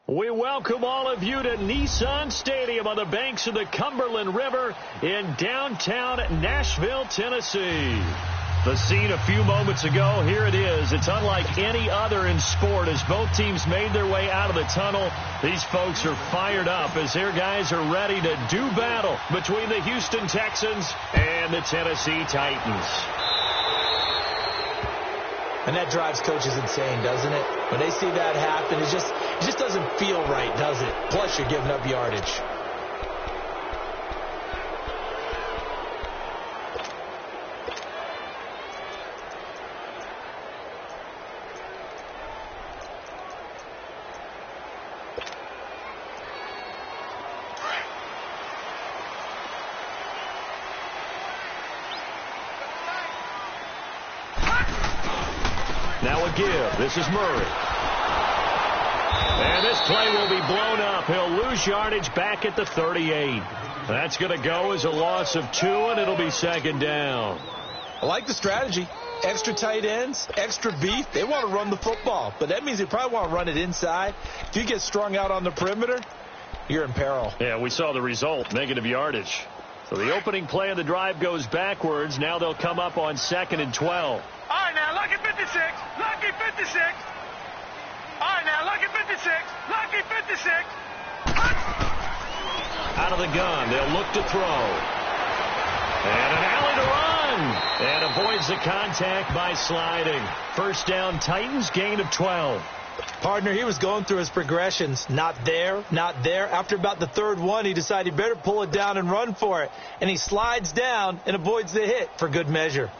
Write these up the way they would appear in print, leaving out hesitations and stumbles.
We welcome all of you to Nissan Stadium on the banks of the Cumberland River in downtown Nashville, Tennessee. The scene a few moments ago, here it is. It's unlike any other in sport as both teams made their way out of the tunnel. These folks are fired up as their guys are ready to do battle between the Houston Texans and the Tennessee Titans. And that drives coaches insane, doesn't it? When they see that happen, it just doesn't feel right, does it? Plus, you're giving up yardage. Now a give. This is Murray. And this play will be blown up. He'll lose yardage back at the 38. That's going to go as a loss of 2, and it'll be second down. I like the strategy. Extra tight ends, extra beef. They want to run the football, but that means they probably want to run it inside. If you get strung out on the perimeter, you're in peril. Yeah, we saw the result, negative yardage. So the opening play of the drive goes backwards. Now they'll come up on 2nd and 12. All right, now, lucky 56. Lucky 56. All right, now, lucky 56. Lucky 56. Out of the gun, they'll look to throw. And an alley to run. And avoids the contact by sliding. First down, Titans, gain of 12. Partner, he was going through his progressions. Not there, not there. After about the third one, he decided he better pull it down and run for it. And he slides down and avoids the hit for good measure.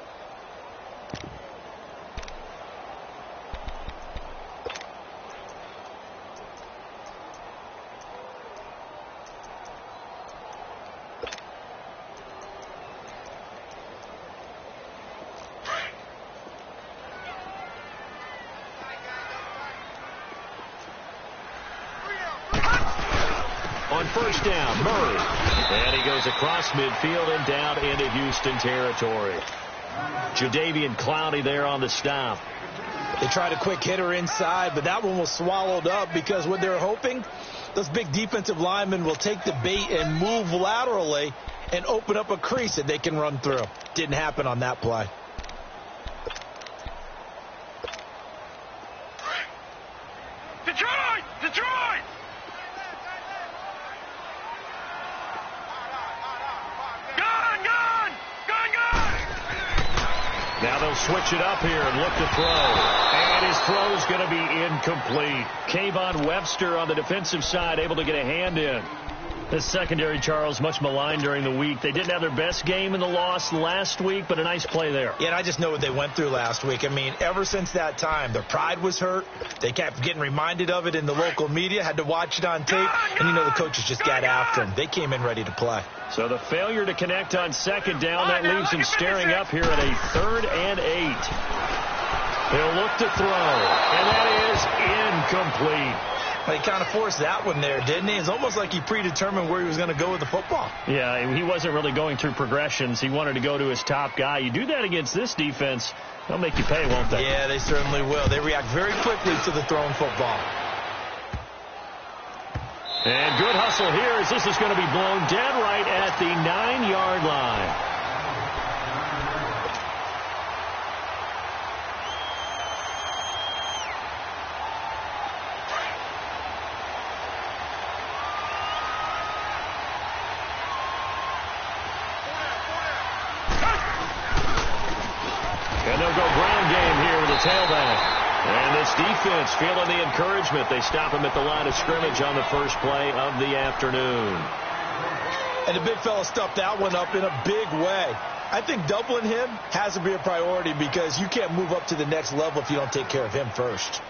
On first down, Murray. And he goes across midfield and down into Houston territory. Jadeveon Clowney there on the stop. They tried a quick hitter inside, but that one was swallowed up because what they're hoping, those big defensive linemen will take the bait and move laterally and open up a crease that they can run through. Didn't happen on that play. Detroit! Detroit! Now they'll switch it up here and look to throw. And his throw is going to be incomplete. Kayvon Webster on the defensive side able to get a hand in. The secondary, Charles, much maligned during the week. They didn't have their best game in the loss last week, but a nice play there. Yeah, and I just know what they went through last week. I mean, ever since that time, their pride was hurt. They kept getting reminded of it in the local media, had to watch it on tape, and you know the coaches just got after them. They came in ready to play. So the failure to connect on second down, that leaves him staring up here at a 3rd and 8. He'll look to throw, and that is incomplete. He kind of forced that one there, didn't he? It's almost like he predetermined where he was going to go with the football. Yeah, he wasn't really going through progressions. He wanted to go to his top guy. You do that against this defense, they'll make you pay, won't they? Yeah, they certainly will. They react very quickly to the thrown football. And good hustle here as this is going to be blown dead right at the 9-yard line. And they'll go ground game here with the tailback. And this defense feeling the encouragement. They stop him at the line of scrimmage on the first play of the afternoon. And the big fella stuffed that one up in a big way. I think doubling him has to be a priority because you can't move up to the next level if you don't take care of him first.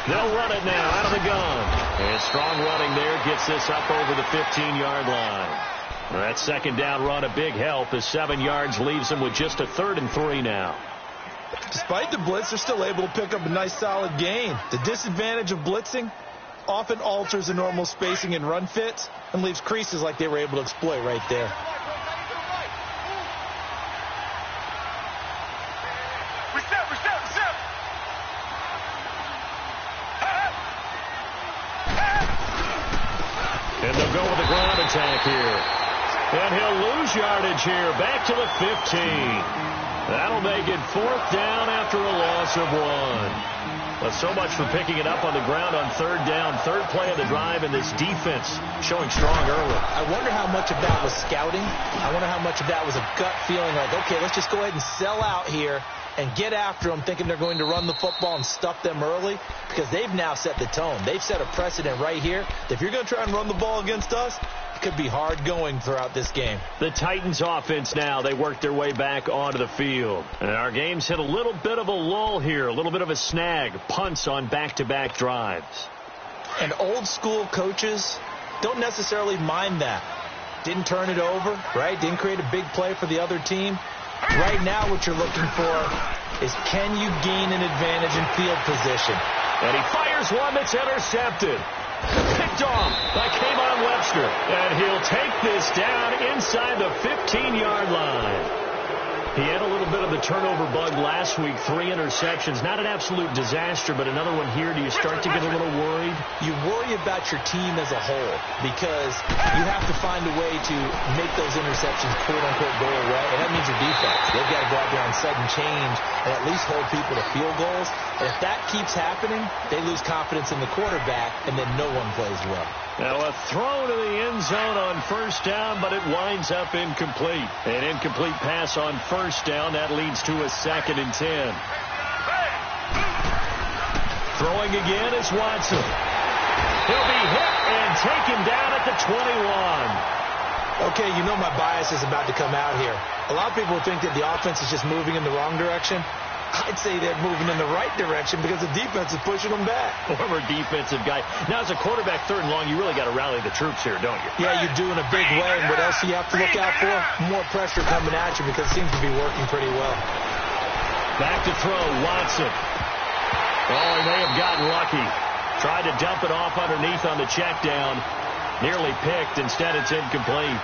They'll run it now out of the gun. And strong running there gets this up over the 15-yard line. That second down run a big help as 7 yards leaves them with just a 3rd and 3 now. Despite the blitz, they're still able to pick up a nice solid gain. The disadvantage of blitzing often alters the normal spacing and run fits and leaves creases like they were able to exploit right there. And they'll go with a ground attack here. And he'll lose yardage here. Back to the 15. That'll make it 4th down after a loss of 1. But so much for picking it up on the ground on 3rd down. 3rd play of the drive, and this defense showing strong early. I wonder how much of that was scouting. I wonder how much of that was a gut feeling like, okay, let's just go ahead and sell out here and get after them, thinking they're going to run the football and stuff them early, because they've now set the tone. They've set a precedent right here. If you're going to try and run the ball against us, it could be hard going throughout this game. The Titans offense now, they work their way back onto the field. And our game's hit a little bit of a lull here, a little bit of a snag. Punts on back-to-back drives. And old school coaches don't necessarily mind that. Didn't turn it over, right? Didn't create a big play for the other team. Right now what you're looking for is, can you gain an advantage in field position? And he fires one that's intercepted. picked off by Kayvon Webster. And he'll take this down inside the 15-yard line. He had a little bit of the turnover bug last week, 3 interceptions. Not an absolute disaster, but another one here. Do you start to get a little worried? You worry about your team as a whole because you have to find a way to make those interceptions, quote-unquote, go away, and that means your defense. They've got to go out there on sudden change and at least hold people to field goals. And if that keeps happening, they lose confidence in the quarterback, and then no one plays well. Now a throw to the end zone on first down, but it winds up incomplete. An incomplete pass on first down. That leads to a 2nd and 10. Throwing again is Watson. He'll be hit and taken down at the 21. Okay, you know my bias is about to come out here. A lot of people think that the offense is just moving in the wrong direction. I'd say they're moving in the right direction because the defense is pushing them back. Former defensive guy. Now, as a quarterback, 3rd and long, you really got to rally the troops here, don't you? Yeah, you do in a big way. And what else do you have to look out for? More pressure coming at you because it seems to be working pretty well. Back to throw, Watson. Oh, he may have gotten lucky. Tried to dump it off underneath on the check down. Nearly picked. Instead, it's incomplete.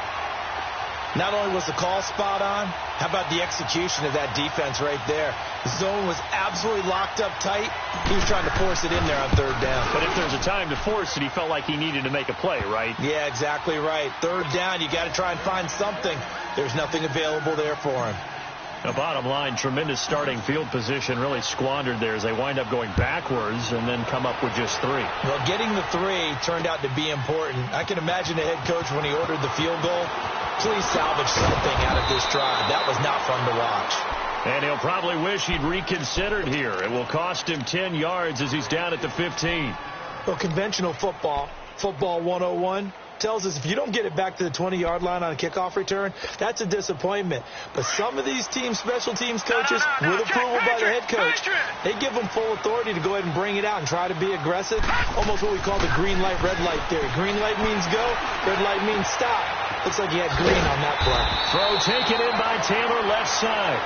Not only was the call spot on, how about the execution of that defense right there? The zone was absolutely locked up tight. He was trying to force it in there on 3rd down. But if there's a time to force it, he felt like he needed to make a play, right? Yeah, exactly right. 3rd down, you got to try and find something. There's nothing available there for him. The bottom line, tremendous starting field position, really squandered there as they wind up going backwards and then come up with just 3. Well, getting the 3 turned out to be important. I can imagine the head coach when he ordered the field goal. Please salvage something out of this drive. That was not fun to watch. And he'll probably wish he'd reconsidered here. It will cost him 10 yards as he's down at the 15. Well, conventional football 101, tells us if you don't get it back to the 20-yard line on a kickoff return, that's a disappointment. But some of these teams, special teams coaches, with approval by the head coach, they give them full authority to go ahead and bring it out and try to be aggressive. Almost what we call the green light, red light theory. Green light means go, red light means stop. Looks like he had green on that play. Throw taken in by Taylor left side.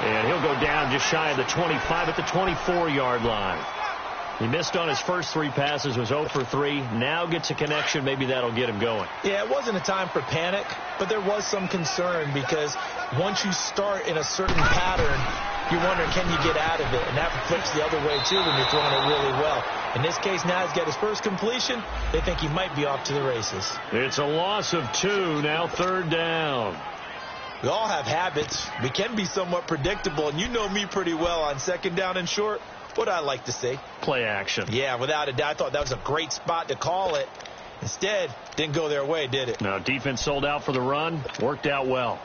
And he'll go down just shy of the 25 at the 24-yard line. He missed on his first 3 passes, was 0 for 3. Now gets a connection. Maybe that'll get him going. Yeah, it wasn't a time for panic, but there was some concern because once you start in a certain pattern, you're wondering, can you get out of it? And that flips the other way, too, when you're throwing it really well. In this case, now he's got his first completion. They think he might be off to the races. It's a loss of 2, now 3rd down. We all have habits. We can be somewhat predictable, and you know me pretty well on 2nd down and short. What I like to see. Play action. Yeah, without a doubt. I thought that was a great spot to call it. Instead, didn't go their way, did it? No, defense sold out for the run. Worked out well.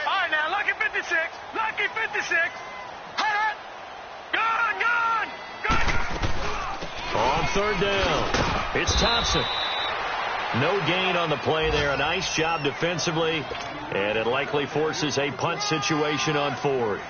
All right, now, lucky 56. Lucky 56. Hot. Gone. On 3rd down, it's Thompson. No gain on the play there. A nice job defensively, and it likely forces a punt situation on 4th.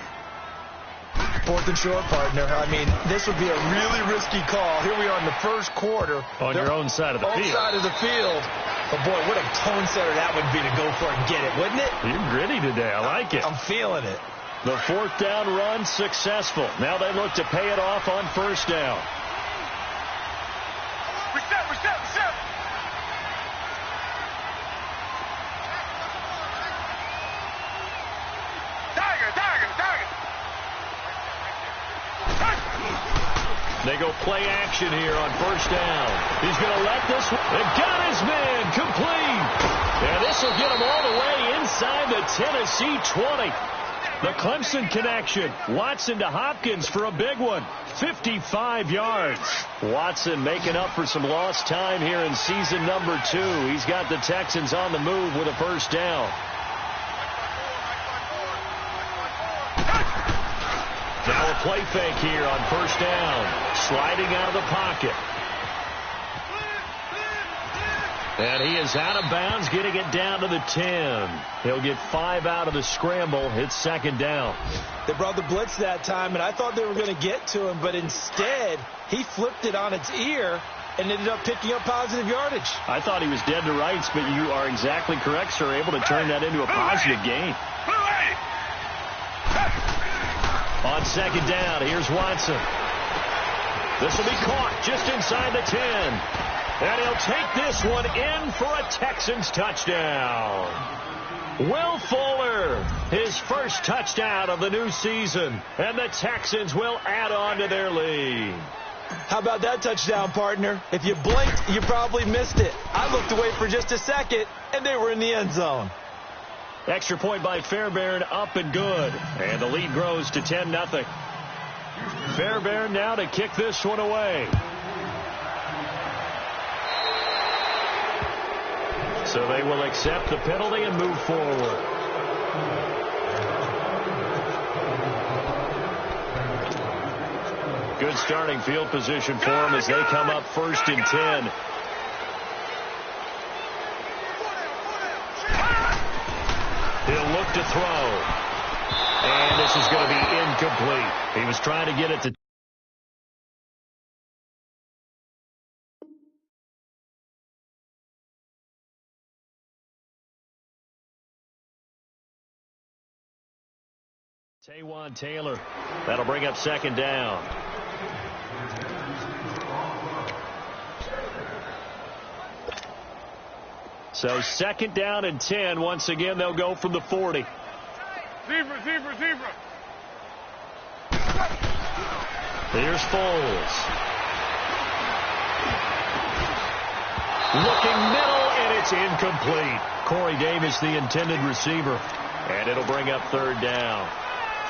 4th and short, partner. I mean, this would be a really risky call. Here we are in the first quarter. On your own side of the field. Own side of the field. But, boy, what a tone setter that would be to go for it and get it, wouldn't it? You're gritty today. I like it. I'm feeling it. The 4th down run successful. Now they look to pay it off on 1st down. Reset. They go play action here on 1st down. He's going to let this one. And got his man complete. And this will get him all the way inside the Tennessee 20. The Clemson connection. Watson to Hopkins for a big one. 55 yards. Watson making up for some lost time here in season number 2. He's got the Texans on the move with a 1st down. Now a play fake here on 1st down. Sliding out of the pocket. And he is out of bounds, getting it down to the 10. He'll get 5 out of the scramble. It's 2nd down. They brought the blitz that time, and I thought they were going to get to him, but instead he flipped it on its ear and ended up picking up positive yardage. I thought he was dead to rights, but you are exactly correct, sir. Able to turn that into a positive gain. On second down, here's Watson. This will be caught just inside the 10. And he'll take this one in for a Texans touchdown. Will Fuller, his first touchdown of the new season. And the Texans will add on to their lead. How about that touchdown, partner? If you blinked, you probably missed it. I looked away for just a second, and they were in the end zone. Extra point by Fairbairn, up and good. And the lead grows to 10-0. Fairbairn now to kick this one away. So they will accept the penalty and move forward. Good starting field position for them as they come up 1st and 10. He'll look to throw. And this is going to be incomplete. He was trying to get it to... Taywan Taylor. That'll bring up 2nd down. So 2nd down and 10. Once again, they'll go from the 40. Zebra. Here's Foles. Looking middle, and it's incomplete. Corey Davis, the intended receiver. And it'll bring up 3rd down.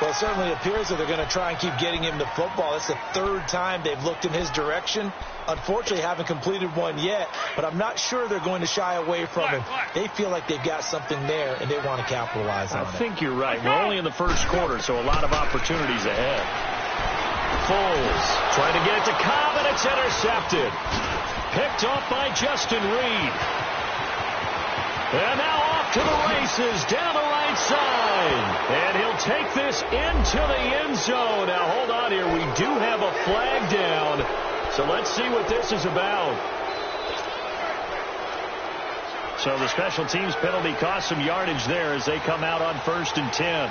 Well, it certainly appears that they're going to try and keep getting him the football. It's the 3rd time they've looked in his direction. Unfortunately, haven't completed one yet, but I'm not sure they're going to shy away from him. They feel like they've got something there, and they want to capitalize on it. I think you're right. We're only in the 1st quarter, so a lot of opportunities ahead. Foles trying to get it to Cobb, and it's intercepted. Picked off by Justin Reed. And now off to the races down the right side. And he'll take this into the end zone. Now, hold on here. We do have a flag down. So let's see what this is about. So the special teams penalty cost some yardage there as they come out on 1st and 10.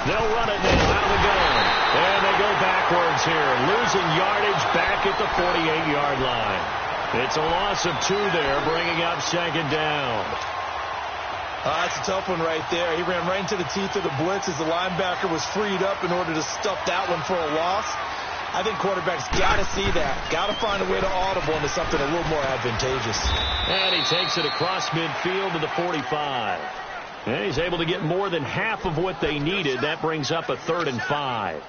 They'll run it now out of the gun. And they go backwards here. Losing yardage back at the 48-yard line. It's a loss of 2 there, bringing up 2nd down. That's a tough one right there. He ran right into the teeth of the blitz as the linebacker was freed up in order to stuff that one for a loss. I think quarterbacks got to see that. Got to find a way to audible into something a little more advantageous. And he takes it across midfield to the 45. And he's able to get more than half of what they needed. That brings up a 3rd and 5.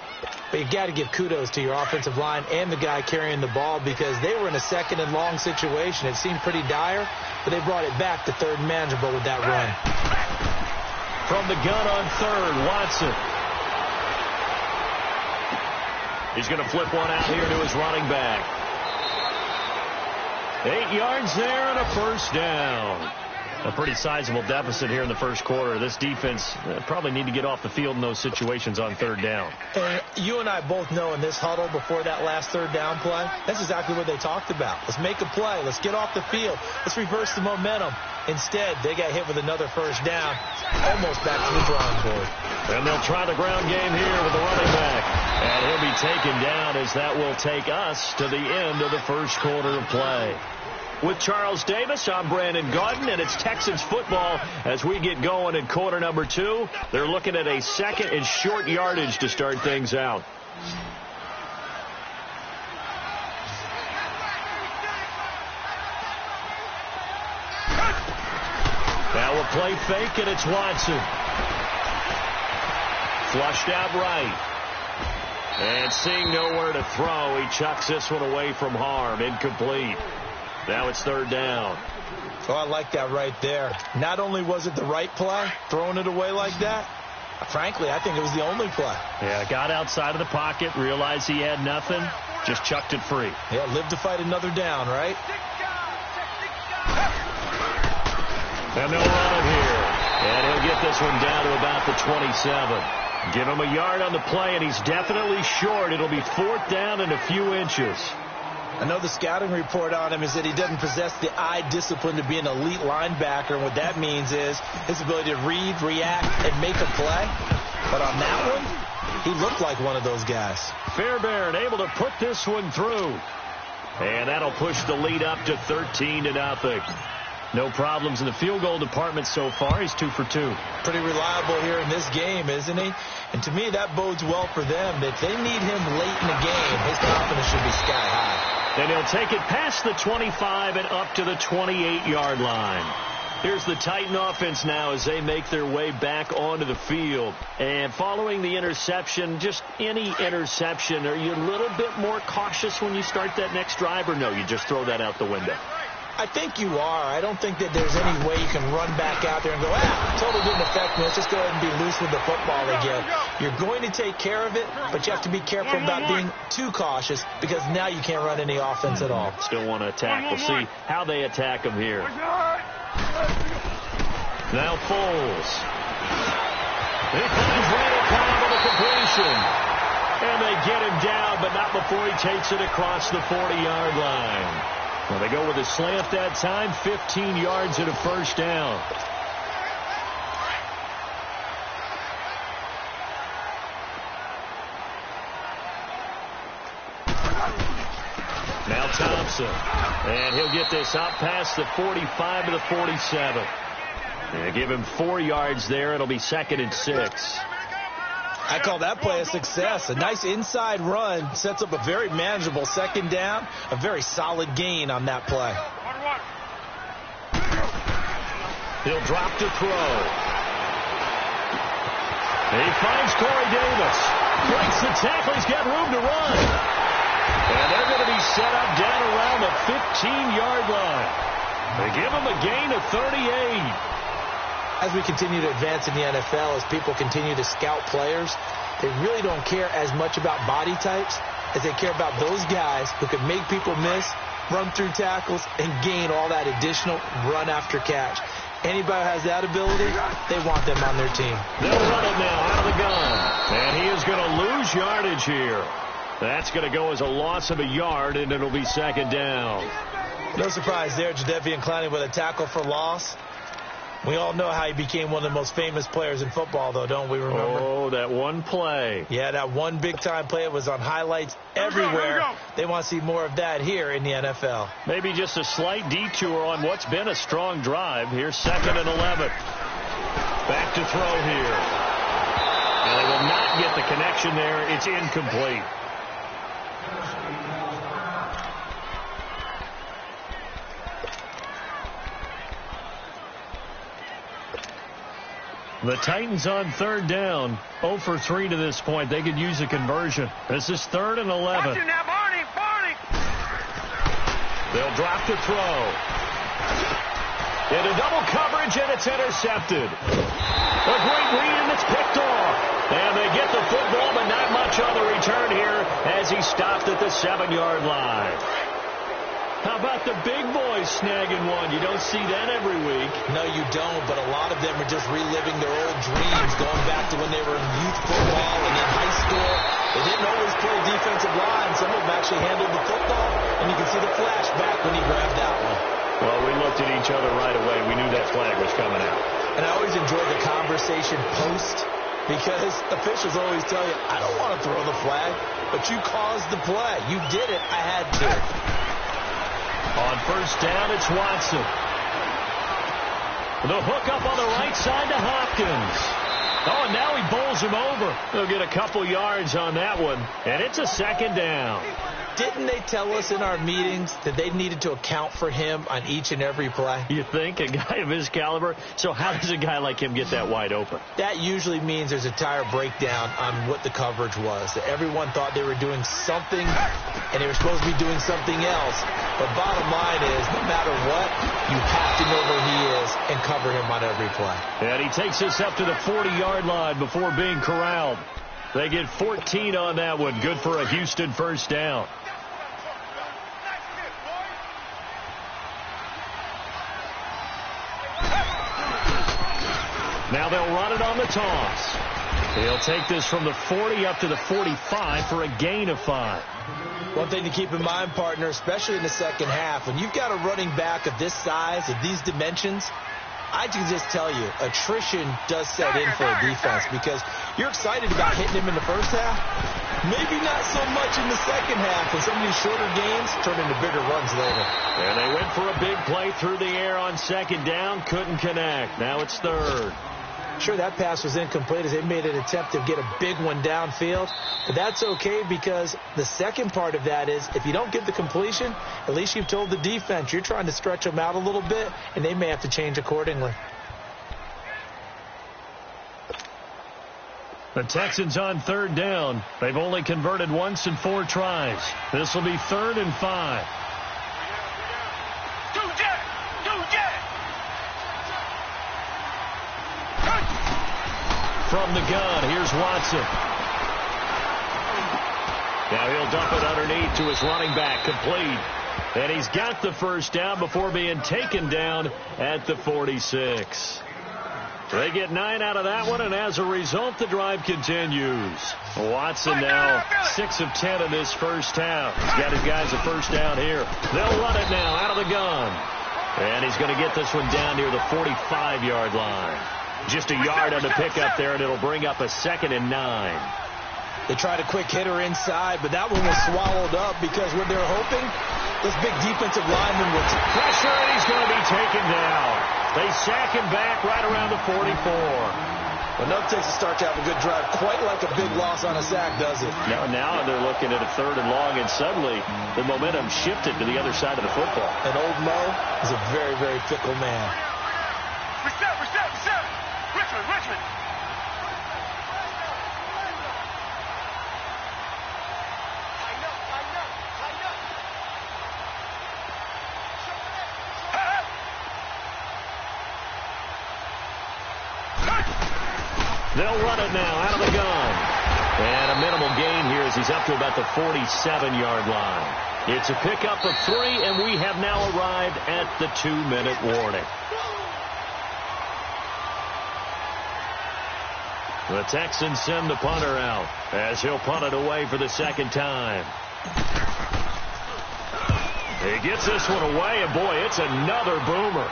But you got to give kudos to your offensive line and the guy carrying the ball because they were in a 2nd and long situation. It seemed pretty dire, but they brought it back to 3rd and manageable with that run. From the gun on 3rd, Watson. He's going to flip one out here to his running back. 8 yards there and a 1st down. A pretty sizable deficit here in the 1st quarter. This defense probably need to get off the field in those situations on 3rd down. And you and I both know in this huddle before that last 3rd down play, that's exactly what they talked about. Let's make a play. Let's get off the field. Let's reverse the momentum. Instead, they got hit with another 1st down, almost back to the drawing board. And they'll try the ground game here with the running back. And he'll be taken down as that will take us to the end of the 1st quarter of play. With Charles Davis, I'm Brandon Gaudin, and it's Texans football as we get going in quarter number 2. They're looking at a 2nd and short yardage to start things out. Now we'll play fake, and it's Watson. Flushed out right. And seeing nowhere to throw, he chucks this one away from harm. Incomplete. Now it's 3rd down. Oh, I like that right there. Not only was it the right play, throwing it away like that, frankly, I think it was the only play. Yeah, got outside of the pocket, realized he had nothing, just chucked it free. Yeah, live to fight another down, right? And they'll run it here. And he'll get this one down to about the 27. Give him a yard on the play, and he's definitely short. It'll be 4th down and a few inches. I know the scouting report on him is that he doesn't possess the eye discipline to be an elite linebacker. And what that means is his ability to read, react, and make a play. But on that one, he looked like one of those guys. Fairbairn able to put this one through. And that'll push the lead up to 13-0. No problems in the field goal department so far. He's 2 for 2. Pretty reliable here in this game, isn't he? And to me, that bodes well for them. If they need him late in the game, his confidence should be sky high. And he'll take it past the 25 and up to the 28-yard line. Here's the Titan offense now as they make their way back onto the field. And following the interception, just any interception, are you a little bit more cautious when you start that next drive, or no, you just throw that out the window? I think you are. I don't think that there's any way you can run back out there and go, totally didn't affect me. Let's just go ahead and be loose with the football again. You're going to take care of it, but you have to be careful about being too cautious because now you can't run any offense at all. Still want to attack. We'll see how they attack him here. Now Foles. He finds Randall Cobb on the completion. And they get him down, but not before he takes it across the 40-yard line. Well, they go with a slant that time, 15 yards and a first down. Now Thompson. And he'll get this out past the 45 to the 47. And give him 4 yards there. It'll be 2nd and 6. I call that play a success. A nice inside run sets up a very manageable second down. A very solid gain on that play. He'll drop to throw. He finds Corey Davis. Breaks the tackle. He's got room to run. And they're going to be set up down around the 15-yard line. They give him a gain of 38. As we continue to advance in the NFL, as people continue to scout players, they really don't care as much about body types as they care about those guys who can make people miss, run through tackles, and gain all that additional run after catch. Anybody who has that ability, they want them on their team. They'll run it now out of the gun. And he is going to lose yardage here. That's going to go as a loss of a yard, and it'll be 2nd down. No surprise there, Jadeveon Clowney with a tackle for loss. We all know how he became one of the most famous players in football, though, don't we remember? Oh, that one play. Yeah, that one big-time play. It was on highlights everywhere. They want to see more of that here in the NFL. Maybe just a slight detour on what's been a strong drive. Here's 2nd and 11. Back to throw here. And they will not get the connection there. It's incomplete. The Titans on 3rd down. 0 for 3 to this point. They could use a conversion. This is 3rd and 11. Watch it now, Barney. They'll drop to throw. Into double coverage, and it's intercepted. A great read, and it's picked off. And they get the football, but not much on the return here as he stopped at the 7-yard line. How about the big boys snagging one? You don't see that every week. No, you don't, but a lot of them are just reliving their old dreams, going back to when they were in youth football and in high school. They didn't always play defensive line. Some of them actually handled the football, and you can see the flashback when he grabbed that one. Well, we looked at each other right away. We knew that flag was coming out. And I always enjoy the conversation post, because officials always tell you, I don't want to throw the flag, but you caused the play. You did it. I had to. On 1st down, it's Watson. The hook up on the right side to Hopkins. Oh, and now he bowls him over. They'll get a couple yards on that one, and it's a 2nd down. Didn't they tell us in our meetings that they needed to account for him on each and every play? You think? A guy of his caliber? So how does a guy like him get that wide open? That usually means there's a entire breakdown on what the coverage was. That everyone thought they were doing something, and they were supposed to be doing something else. But bottom line is, no matter what, you have to know where he is and cover him on every play. And he takes us up to the 40-yard line before being corralled. They get 14 on that one. Good for a Houston 1st down. Now they'll run it on the toss. He'll take this from the 40 up to the 45 for a gain of 5. One thing to keep in mind, partner, especially in the second half, when you've got a running back of this size, of these dimensions, I can just tell you, attrition does set in for a defense because you're excited about hitting him in the first half. Maybe not so much in the second half when some of these shorter games turn into bigger runs later. And they went for a big play through the air on second down. Couldn't connect. Now it's third. Sure, that pass was incomplete as they made an attempt to get a big one downfield. But that's okay because the second part of that is if you don't get the completion, at least you've told the defense you're trying to stretch them out a little bit, and they may have to change accordingly. The Texans on third down. They've only converted once in 4 tries. This will be 3rd and 5. From the gun, here's Watson. Now he'll dump it underneath to his running back, complete. And he's got the first down before being taken down at the 46. They get 9 out of that one, and as a result, the drive continues. Watson now 6 of 10 in this first half. He's got his guys a first down here. They'll run it now out of the gun. And he's going to get this one down near the 45-yard line. Just a yard on the pickup there, and it'll bring up a 2nd and 9. They tried a quick hitter inside, but that one was swallowed up because what they're hoping, this big defensive lineman will pressure, and he's going to be taken down. They sack him back right around the 44. Well, no Texas start to have a good drive, quite like a big loss on a sack, does it? Now they're looking at a 3rd and long, and suddenly the momentum shifted to the other side of the football. And old Mo is a very, very fickle man. Reset. Richmond. They'll run it now out of the gun. And a minimal gain here as he's up to about the 47-yard line. It's a pickup of 3, and we have now arrived at the 2-minute warning. The Texans send the punter out as he'll punt it away for the second time. He gets this one away, and boy, it's another boomer.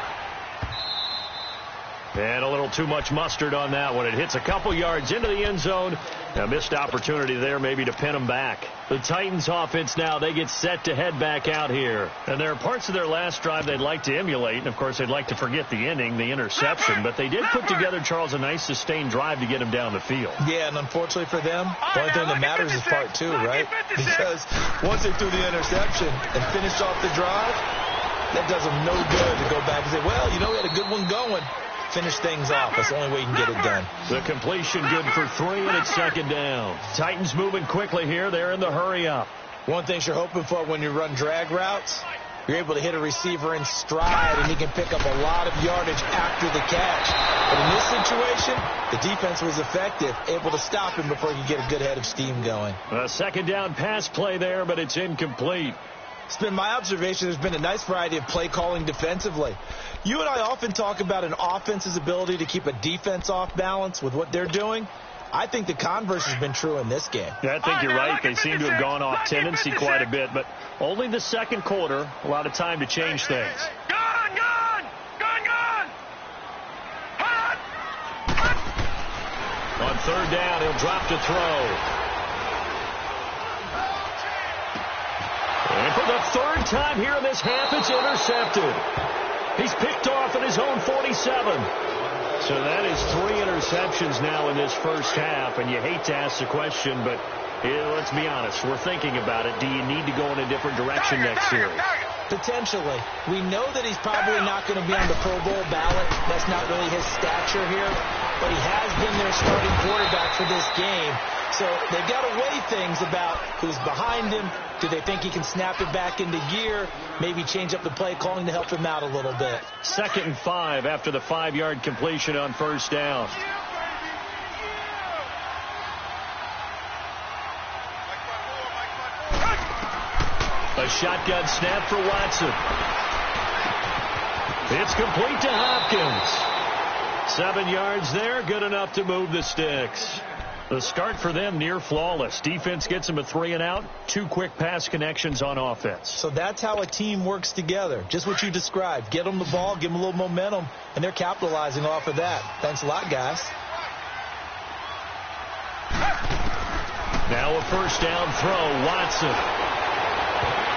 And a little too much mustard on that one. It hits a couple yards into the end zone. A missed opportunity there maybe to pin them back. The Titans offense now, they get set to head back out here. And there are parts of their last drive they'd like to emulate. And, of course, they'd like to forget the ending, the interception. But they did put together, Charles, a nice sustained drive to get him down the field. Yeah, and unfortunately for them, the only thing that matters is part 2, right? Because once they threw the interception and finished off the drive, that does them no good to go back and say, well, you know, we had a good one going. Finish things off. That's the only way you can get it done. The completion good for 3, and it's 2nd down. Titans moving quickly here. They're in the hurry up. One thing you're hoping for when you run drag routes, you're able to hit a receiver in stride, and he can pick up a lot of yardage after the catch. But in this situation, the defense was effective, able to stop him before he could get a good head of steam going. A 2nd down pass play there, but it's incomplete. It's been my observation there's been a nice variety of play calling defensively. You and I often talk about an offense's ability to keep a defense off balance with what they're doing. I think the converse has been true in this game. Yeah, I think you're right. They seem to have gone off tendency quite a bit, but only the second quarter, a lot of time to change things. Gone! On 3rd down, he'll drop to throw. And for the 3rd time here in this half, it's intercepted. He's picked off at his own 47. So that is 3 interceptions now in this first half. And you hate to ask the question, but let's be honest. We're thinking about it. Do you need to go in a different direction next series? Potentially. We know that he's probably not going to be on the Pro Bowl ballot. That's not really his stature here. But he has been their starting quarterback for this game. So they've got to weigh things about who's behind him. Do they think he can snap it back into gear? Maybe change up the play calling to help him out a little bit. 2nd and 5 after the 5-yard completion on 1st down. A shotgun snap for Watson. It's complete to Hopkins. 7 yards there, good enough to move the sticks. The start for them near flawless. Defense gets them a 3-and-out, 2 quick pass connections on offense. So that's how a team works together. Just what you described. Get them the ball, give them a little momentum, and they're capitalizing off of that. Thanks a lot, guys. Now a first down throw, Watson.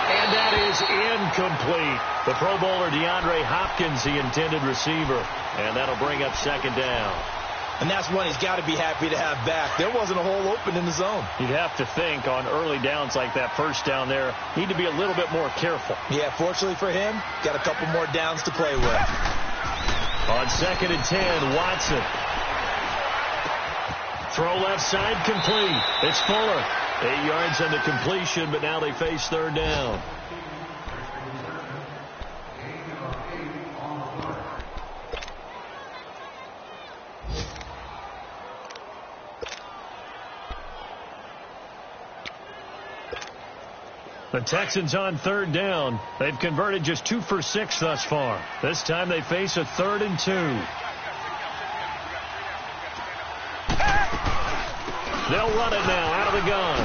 And that is incomplete. The Pro Bowler DeAndre Hopkins, the intended receiver. And that'll bring up second down. And that's one he's got to be happy to have back. There wasn't a hole open in the zone. You'd have to think on early downs like that first down there, need to be a little bit more careful. Yeah, fortunately for him, got a couple more downs to play with. On 2nd and 10, Watson. Throw left side, complete. It's Fuller. 8 yards on the completion, but now they face third down. The Texans on third down. They've converted just 2 for 6 thus far. This time they face a 3rd and 2. They'll run it now out of the gun.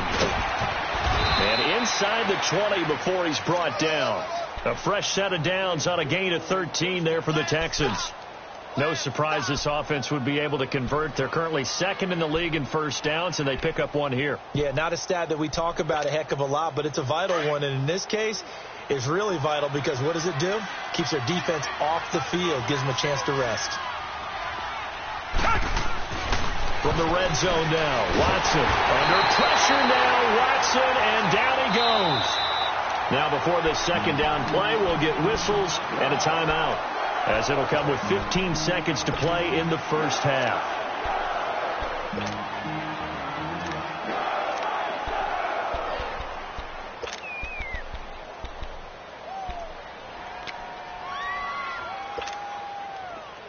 And inside the 20 before he's brought down. A fresh set of downs on a gain of 13 there for the Texans. No surprise this offense would be able to convert. They're currently 2nd in the league in first downs, and they pick up one here. Yeah, not a stat that we talk about a heck of a lot, but it's a vital one. And in this case, it's really vital because what does it do? Keeps their defense off the field, gives them a chance to rest. From the red zone now, Watson under pressure now, Watson, and down he goes. Now before this second down play, we'll get whistles and a timeout, as it'll come with 15 seconds to play in the first half.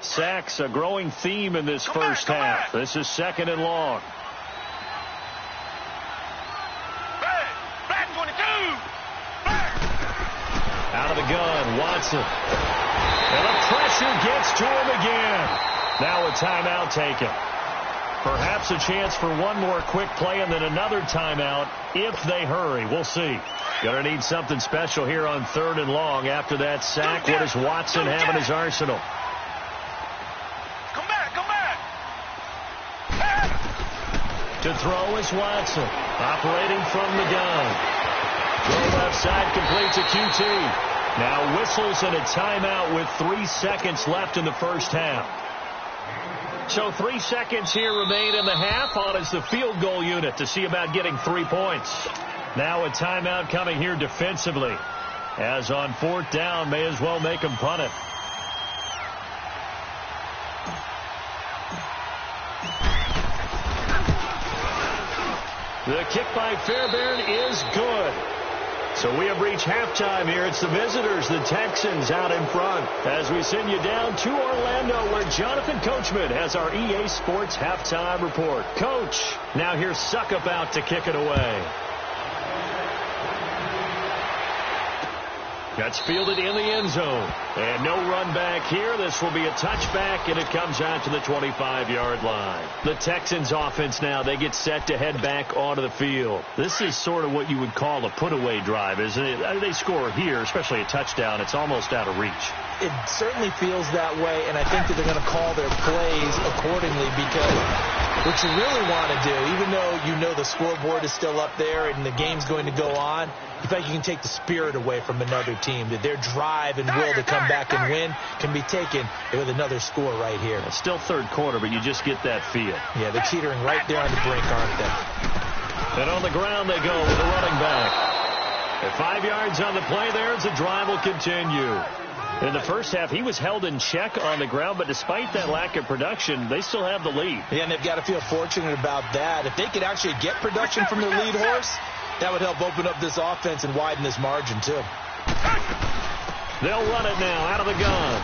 Sacks, a growing theme in this first half. This is 2nd and long. Back 22. Out of the gun, Watson. And the pressure gets to him again. Now a timeout taken. Perhaps a chance for one more quick play and then another timeout if they hurry. We'll see. Gonna need something special here on 3rd and long. After that sack, what does Watson have in his arsenal? To throw is Watson, operating from the gun. Throw left side, completes a QT. Now whistles and a timeout with 3 seconds left in the first half. So 3 seconds here remain in the half. On is the field goal unit to see about getting 3 points. Now a timeout coming here defensively. As on 4th down, may as well make them punt it. The kick by Fairbairn is good. So we have reached halftime here. It's the visitors, the Texans, out in front. As we send you down to Orlando, where Jonathan Coachman has our EA Sports halftime report. Coach, now here's Suckup out to kick it away. That's fielded in the end zone. And no run back here. This will be a touchback, and it comes out to the 25-yard line. The Texans offense now, they get set to head back onto the field. This is sort of what you would call a put-away drive, isn't it? They score here, especially a touchdown. It's almost out of reach. It certainly feels that way, and I think that they're going to call their plays accordingly because what you really want to do, even though you know the scoreboard is still up there and the game's going to go on, you feel like you can take the spirit away from another team, that their drive and will to come back and win can be taken with another score right here. It's still third quarter, but you just get that feel. Yeah, they're teetering right there on the brink, aren't they? And on the ground they go with a running back. At 5 yards on the play there as the drive will continue. In the first half, he was held in check on the ground, but despite that lack of production, they still have the lead. Yeah, and they've got to feel fortunate about that. If they could actually get production from their lead horse, that would help open up this offense and widen this margin, too. They'll run it now out of the gun.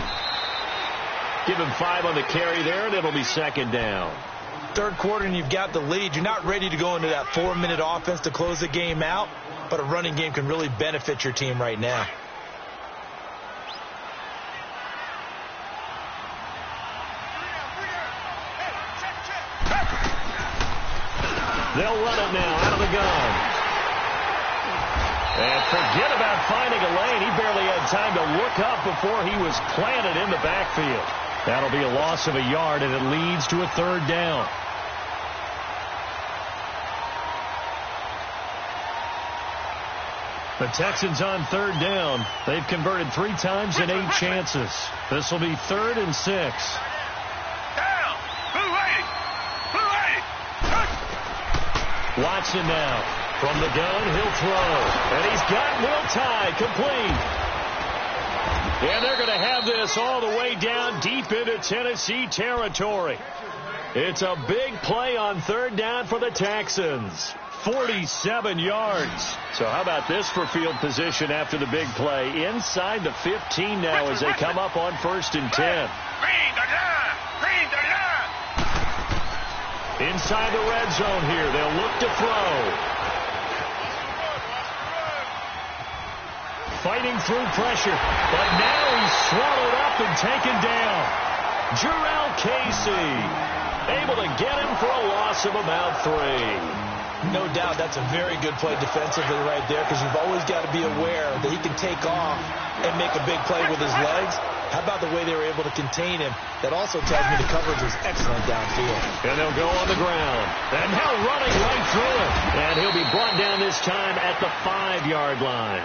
Give him 5 on the carry there, and it'll be second down. Third quarter, and you've got the lead. You're not ready to go into that 4-minute offense to close the game out, but a running game can really benefit your team right now. And forget about finding a lane. He barely had time to look up before he was planted in the backfield. That'll be a loss of a yard, and it leads to a third down. The Texans on third down. They've converted 3 times in 8 chances. This will be 3rd and 6. Down. Blue 80. Blue 80. Watson now. From the gun, he'll throw. And he's got Will Tye complete. And they're going to have this all the way down deep into Tennessee territory. It's a big play on third down for the Texans. 47 yards. So how about this for field position after the big play? Inside the 15 now as they come up on 1st and 10. Inside the red zone here. They'll look to throw. Fighting through pressure. But now he's swallowed up and taken down. Jarrell Casey able to get him for a loss of about 3. No doubt that's a very good play defensively right there, because you've always got to be aware that he can take off and make a big play with his legs. How about the way they were able to contain him? That also tells me the coverage was excellent downfield. And they'll go on the ground. And now running right through it. And he'll be brought down this time at the 5-yard line.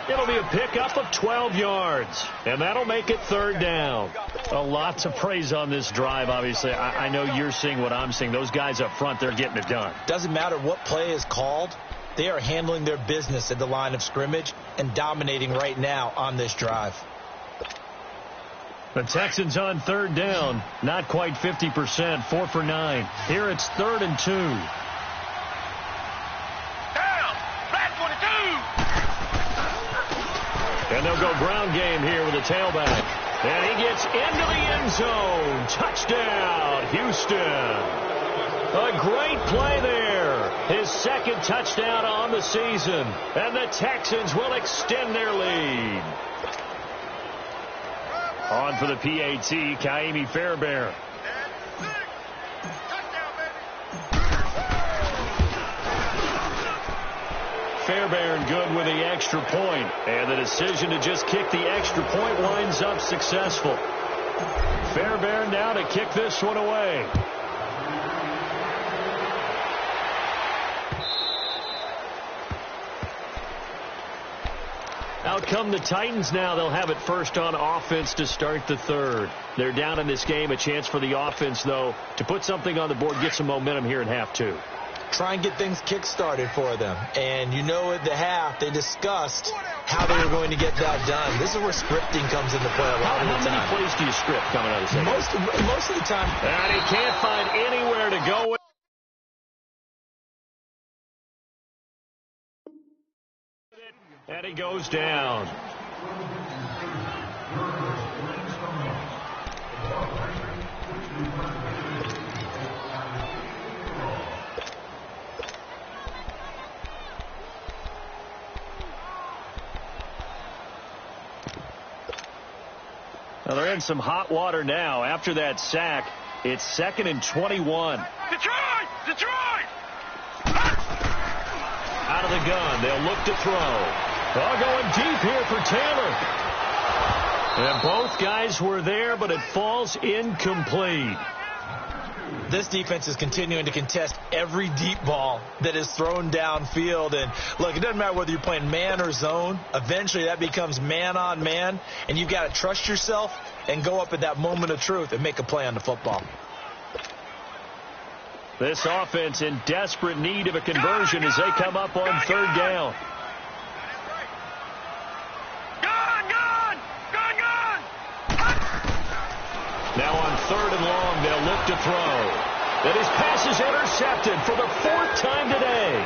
It'll be a pickup of 12 yards. And that'll make it third down. A lot to praise on this drive, obviously. I know you're seeing what I'm seeing. Those guys up front, they're getting it done. Doesn't matter what play is called. They are handling their business at the line of scrimmage and dominating right now on this drive. The Texans on third down. Not quite 50%. 4 for 9. Here it's 3rd and 2. And they'll go ground game here with a tailback. And he gets into the end zone. Touchdown, Houston. A great play there. His 2nd touchdown on the season. And the Texans will extend their lead. On for the PAT, Kaimi Fairbairn. Fairbairn good with the extra point. And the decision to just kick the extra point winds up successful. Fairbairn now to kick this one away. Out come the Titans now. They'll have it first on offense to start the third. They're down in this game. A chance for the offense, though, to put something on the board, get some momentum here in half 2. Try and get things kick-started for them. And you know at the half, they discussed how they were going to get that done. This is where scripting comes into play a lot of the time. How many plays do you script coming out of the second? Most of the time. And he can't find anywhere to go with. And he goes down. Now they're in some hot water now. After that sack, it's 2nd and 21. Detroit! Detroit! Out of the gun, they'll look to throw. Going deep here for Taylor. And both guys were there, but it falls incomplete. This defense is continuing to contest every deep ball that is thrown downfield. And, look, it doesn't matter whether you're playing man or zone. Eventually that becomes man on man, and you've got to trust yourself and go up at that moment of truth and make a play on the football. This offense in desperate need of a conversion as they come up on third down. Now on 3rd and long, they'll look to throw. And his pass is intercepted for the 4th time today.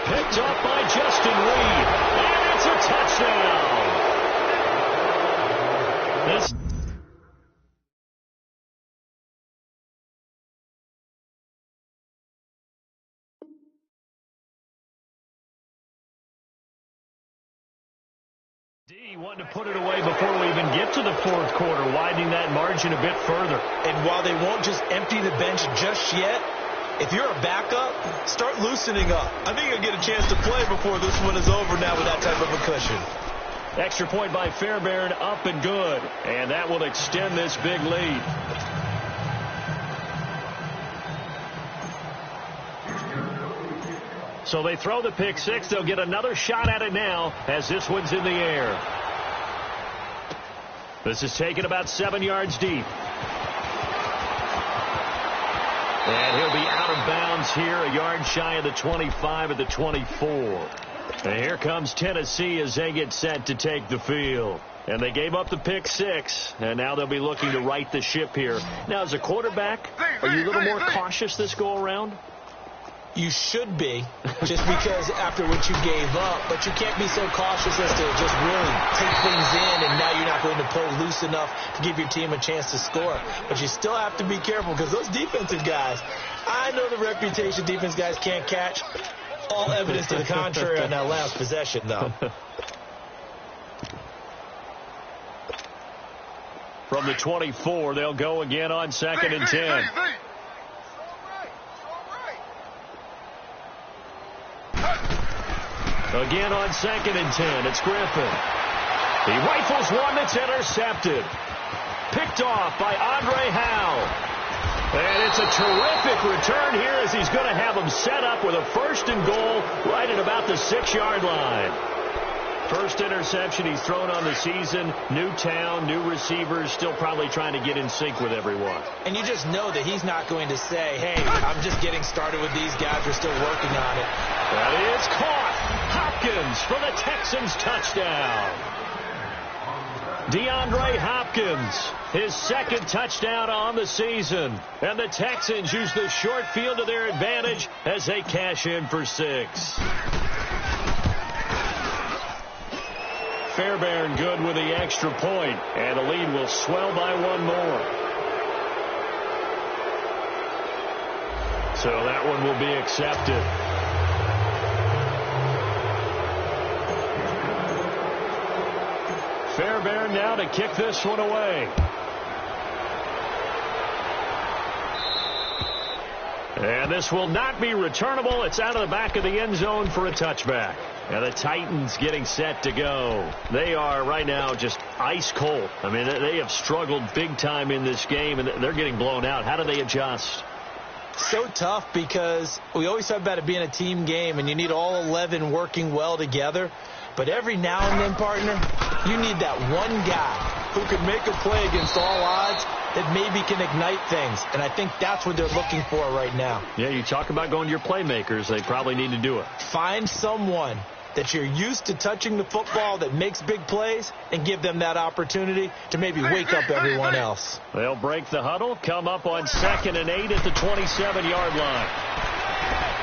Picked up by Justin Reed. And it's a touchdown. This wanting to put it away before we even get to the 4th quarter, widening that margin a bit further. And while they won't just empty the bench just yet, If you're a backup, start loosening up. I think you'll get a chance to play before this one is over now with that type of a cushion. Extra point by Fairbairn, up and good. And that will extend this big lead. So they throw the pick six. They'll get another shot at it now as this one's in the air. This is taken about 7 yards deep. And he'll be out of bounds here, a yard shy of the 25 at the 24. And here comes Tennessee as they get set to take the field. And they gave up the pick six, and now they'll be looking to right the ship here. Now, as a quarterback, are you a little more cautious this go-around? You should be, just because after what you gave up, but you can't be so cautious as to just really take things in, and now you're not going to play loose enough to give your team a chance to score. But you still have to be careful, because those defensive guys, I know the reputation defense guys can't catch. All evidence to the contrary on that last possession, though. From the 24, they'll go again on 2nd and 10. Again on 2nd and 10, it's Griffin. He rifles one that's intercepted. Picked off by Andre Howe. And it's a terrific return here as he's going to have him set up with a 1st and goal right at about the 6-yard line. First interception he's thrown on the season. New town, new receivers, still probably trying to get in sync with everyone. And you just know that he's not going to say, hey, I'm just getting started with these guys. We're still working on it. That is caught. Hopkins for the Texans touchdown. DeAndre Hopkins, his 2nd touchdown on the season. And the Texans use the short field to their advantage as they cash in for 6. Fairbairn good with the extra point, and the lead will swell by 1 more. So that one will be accepted. Fairbairn now to kick this one away. And this will not be returnable. It's out of the back of the end zone for a touchback. And the Titans getting set to go. They are right now just ice cold. I mean, they have struggled big time in this game, and they're getting blown out. How do they adjust? So tough, because we always talk about it being a team game, and you need all 11 working well together. But every now and then, partner, you need that one guy who can make a play against all odds that maybe can ignite things. And I think that's what they're looking for right now. Yeah, you talk about going to your playmakers. They probably need to do it. Find someone that you're used to touching the football that makes big plays and give them that opportunity to maybe wake up everyone else. They'll break the huddle, come up on 2nd and 8 at the 27-yard line.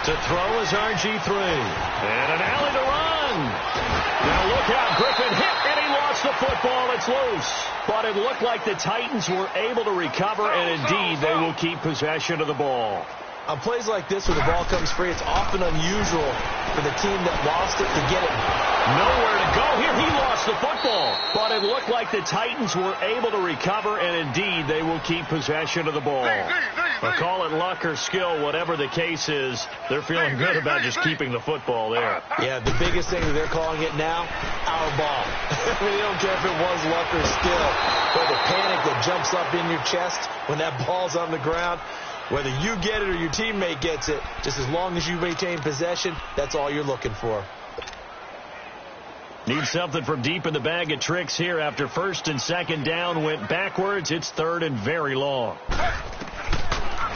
To throw is RG3. And an alley to run. Now look out, Griffin hit, and he lost the football. It's loose. But it looked like the Titans were able to recover, and indeed they will keep possession of the ball. On plays like this where the ball comes free, it's often unusual for the team that lost it to get it. Nowhere to go here. He lost the football. But it looked like the Titans were able to recover, and indeed they will keep possession of the ball. But call it luck or skill, whatever the case is, they're feeling good about just keeping the football there. Yeah, the biggest thing that they're calling it now, our ball. I mean, they don't care if it was luck or skill, but the panic that jumps up in your chest when that ball's on the ground, whether you get it or your teammate gets it, just as long as you maintain possession, that's all you're looking for. Need something from deep in the bag of tricks here after 1st and 2nd down went backwards. It's 3rd and very long.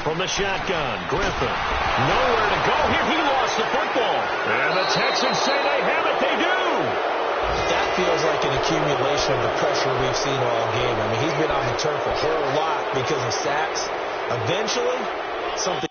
From the shotgun, Griffin. Nowhere to go here. He lost the football. And the Texans say they have it. They do. That feels like an accumulation of the pressure we've seen all game. I mean, he's been on the turf a whole lot because of sacks. Eventually, something.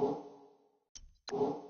you.